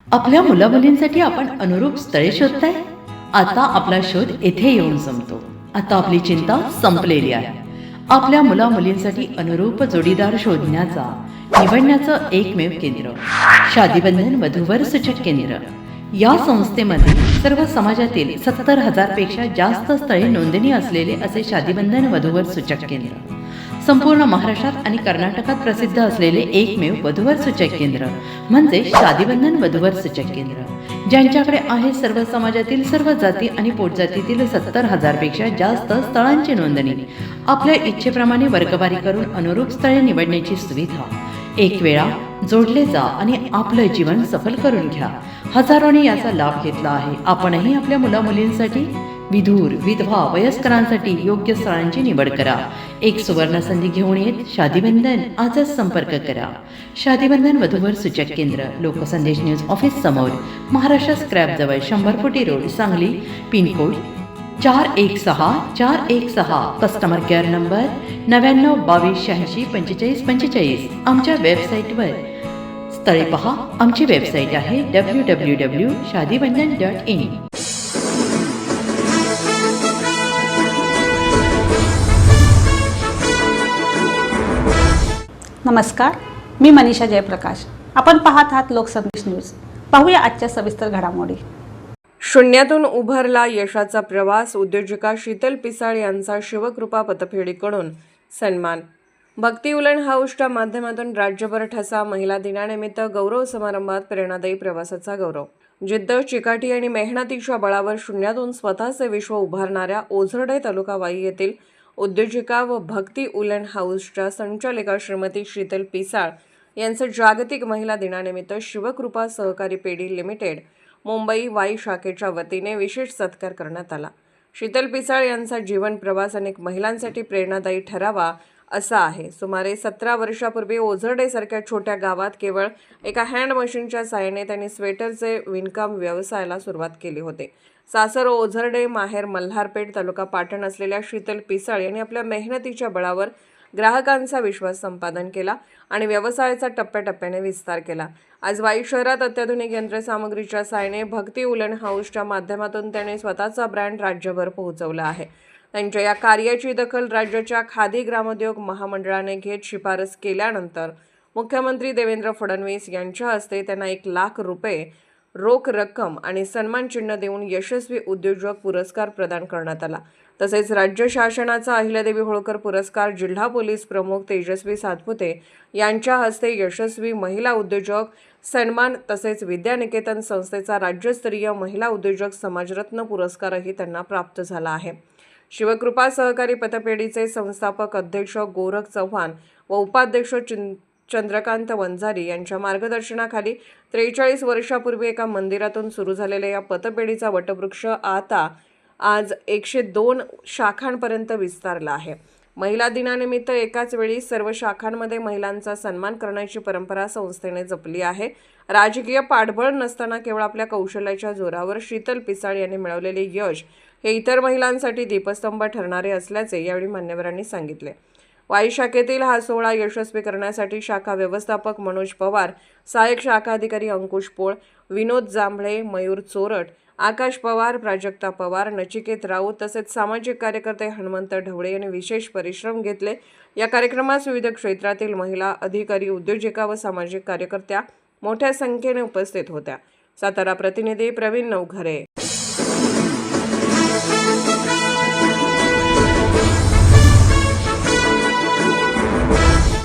आपल्या मुलामुलींसाठी आपण अनुरूप स्थळे शोधताय? आता आपला शोध येथे येऊन संपतो. आता आपली चिंता संपलेली आहे. आपल्या मुलामुलींसाठी अनुरूप जोडीदार शोधण्याचा निवडण्याचं एकमेव केंद्र शादीबंधन वधूवर सूचक केंद्र. या संस्थेमध्ये सर्व समाजातील 70,000 पेक्षा जास्त स्थळे नोंदणी असलेले असे शादीबंधन वधूवर सूचक केंद्र. संपूर्ण महाराष्ट्रात आणि कर्नाटकात प्रसिद्ध असलेले एकमेव वधूवर सूचक केंद्र म्हणजे शादीबंधन वधूवर सूचक केंद्र, ज्यांच्याकडे आहे सर्व समाजातील सर्व जाती आणि पोटजातीतील 70,000 पेक्षा जास्त स्थळांची नोंदणी. आपल्या इच्छेप्रमाणे वर्गवारी करून अनुरूप स्थळे निवडण्याची सुविधा. एक वेळा जोडले जा आणि आपलं जीवन सफल करून घ्या. हजारोंनी याचा लाभ घेतला आहे. आपणही आपल्या मुलामुलींसाठी, विधूर, विधवा, वयस्करांसाठी योग्य स्थळांची निवड करा. एक सुवर्ण संधी घेऊन येत शादीबंधन. आजच संपर्क करा. शादीबंधन वधूवर सूचक केंद्र, लोकसंदेश न्यूज ऑफिस समोर, महाराष्ट्र स्क्रॅप जवळ, 100 फुटी road, Sangli. Pincode 416 customer care number 9922864545. आमच्या वेबसाईटवर स्थळे पहा. आमची वेबसाईट आहे www.shadibandhan.in. नमस्कार, मी मनीषा जयप्रकाश. आपण पाहत आहात लोकसंदेश न्यूज. पाहूया आजच्या सविस्तर घडामोडी. शून्यातून उभारला यशाचा प्रवास. उद्योजिका शीतल पिसाळ यांचा शिवकृपा पतपेढीकडून सन्मान. भक्ती उलन हाऊसच्या माध्यमातून राज्यभर ठसा. महिला दिनानिमित्त गौरव समारंभात प्रेरणादायी प्रवासाचा गौरव. जिद्द, चिकाटी आणि मेहनतीच्या बळावर शून्यातून स्वतःचे विश्व उभारणाऱ्या ओझरडे तालुका वाई येथील उद्योजिका व भक्ती उलन हाऊसच्या संचालिका श्रीमती शीतल पिसाळ यांचं जागतिक महिला दिनानिमित्त शिवकृपा सहकारी पेढी लिमिटेड मुंबई वाई शाखेच्या वतीने विशेष सत्कार करण्यात आला. शीतल पिसाळ यांचा जीवन प्रवास अनेक महिलांसाठी प्रेरणादायी ठरावा असा आहे. सुमारे 17 वर्षापूर्वी ओझरडेसारख्या छोट्या गावात केवळ एका हँड मशीनच्या साहाय्याने त्यांनी स्वेटरचे विणकाम व्यवसायाला सुरुवात केली होती. सासर ओझरडे, माहेर मल्हारपेठ, तालुका पाटण असलेल्या शीतल पिसाळ यांनी आपल्या मेहनतीच्या बळावर ग्राहकांचा विश्वास संपादन केला आणि व्यवसायाचा टप्प्याटप्प्याने विस्तार केला. आज वाई शहरात अत्याधुनिक यंत्रसामग्रीच्या साहाय्याने भक्ती उलन हाऊसच्या माध्यमातून त्याने स्वतःचा ब्रँड राज्यभर पोहोचवला आहे. त्यांच्या या कार्याची दखल राज्याच्या खादी ग्रामोद्योग महामंडळाने घेत शिफारस केल्यानंतर मुख्यमंत्री देवेंद्र फडणवीस यांच्या हस्ते त्यांना 1 लाख रुपये रोख रक्कम आणि सन्मान चिन्ह देऊन यशस्वी उद्योजक पुरस्कार प्रदान करण्यात आला. तसेच राज्य शासनाचा अहिल्यादेवी होळकर पुरस्कार जिल्हा पोलीस प्रमुख तेजस्वी सातपुते यांच्या हस्ते यशस्वी महिला उद्योजक सन्मान तसेच विद्यानिकेतन संस्थेचा राज्यस्तरीय महिला उद्योजक समाजरत्न पुरस्कारही त्यांना प्राप्त झाला आहे. शिवकृपा सहकारी पतपेढीचे संस्थापक अध्यक्ष गोरख चव्हाण व उपाध्यक्ष चंद्रकांत वंजारी यांच्या मार्गदर्शनाखाली 43 वर्षापूर्वी एका मंदिरातून सुरू झालेल्या या पतपेढीचा वटवृक्ष आता आज 102 शाखांपर्यंत विस्तारला आहे. महिला दिनानिमित्त एकाच वेळी सर्व शाखांमध्ये महिलांचा सन्मान करण्याची परंपरा संस्थेने जपली आहे. राजकीय पाठबळ नसताना केवळ आपल्या कौशल्याच्या जोरावर शीतल पिसाळ यांनी मिळवलेले यश हे इतर महिलांसाठी दीपस्तंभ ठरणारे असल्याचे यावेळी मान्यवरांनी सांगितले. वाई शाखेतील हा सोहळा यशस्वी करण्यासाठी शाखा व्यवस्थापक मनोज पवार, सहाय्यक शाखा अधिकारी अंकुश पोळ, विनोद जांभळे, मयूर चोरट, आकाश पवार, प्राजक्ता पवार, नचिकेत राऊत तसेच सामाजिक कार्यकर्ते हनुमंत ढवळे यांनी विशेष परिश्रम घेतले. या कार्यक्रमास विविध क्षेत्रातील महिला, अधिकारी, उद्योजिका व सामाजिक कार्यकर्त्या मोठ्या संख्येने उपस्थित होत्या. सातारा प्रतिनिधी प्रवीण नवघरे.